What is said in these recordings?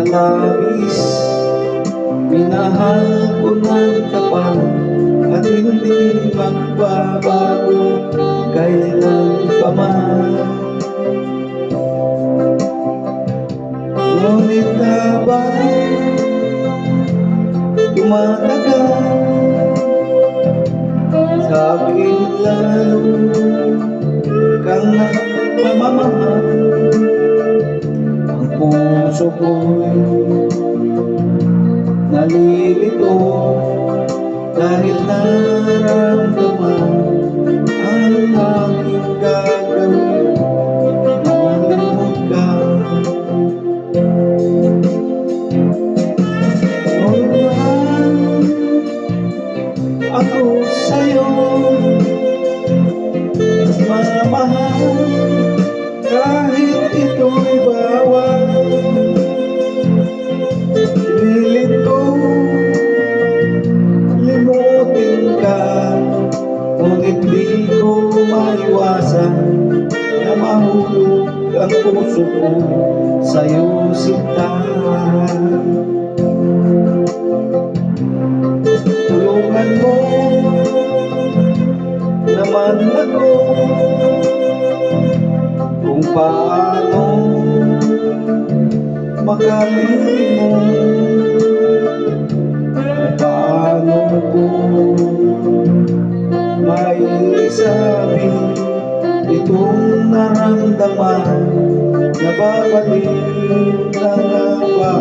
matamis, minahal ko ng tapat at hindi magbabago kailan pa man. Ngunit habang tumatagal, sa akin lalo kang nagmamahal. Ang puso ko'y nalilito dahil naramdaman ang aking gagawin. Malimot ka, ngunit ako sa'yo mamahal kahit ito'y bawal. Pinilit ko limutin ka, ngunit di ko maiwasan na mahulog ang puso ko sa'yo, sinta. Tulungan mo naman ako kung paano makalimot, kung paano ko maisabi itong naramdaman. Nababalik na nga ba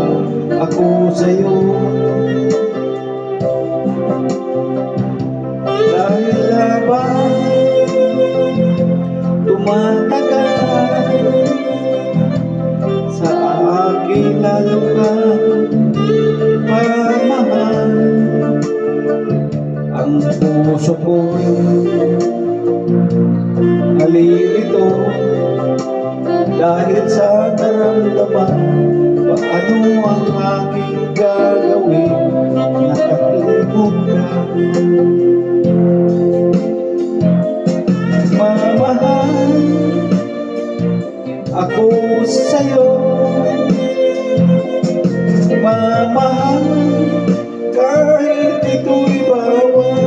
ako sa'yo? Dahil habang tumatagal, sa akin lalo kang mamahal. Ang puso ko'y nalilito dahil sa naramdaman. Paano ang aking gagawin? Nakalimot ka, mamahal ako sa'yo, mamahal kahit ito'y bawal.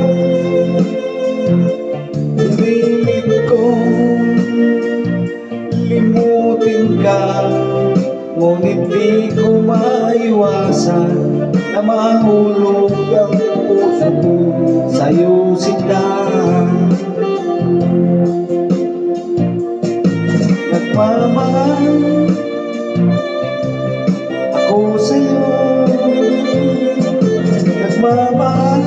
Pilit kong limutin ka, ngunit di ko maiwasan na mahulog ang puso ko sa'yo, sinta. Nagmamahal ako sa'yo, nagmamahal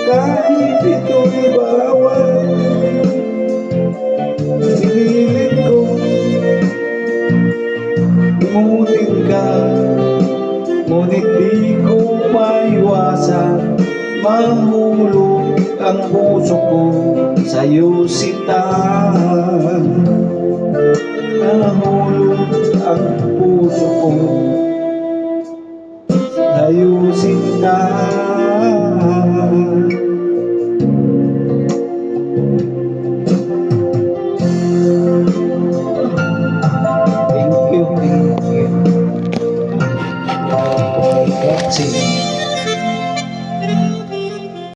kahit ito'y bawal. Pinilit ko limutin ka, ngunit di ko maiwasan mahulog ang puso ko sa'yo, sinta. Nahulog ang puso ko sa'yo, sinta.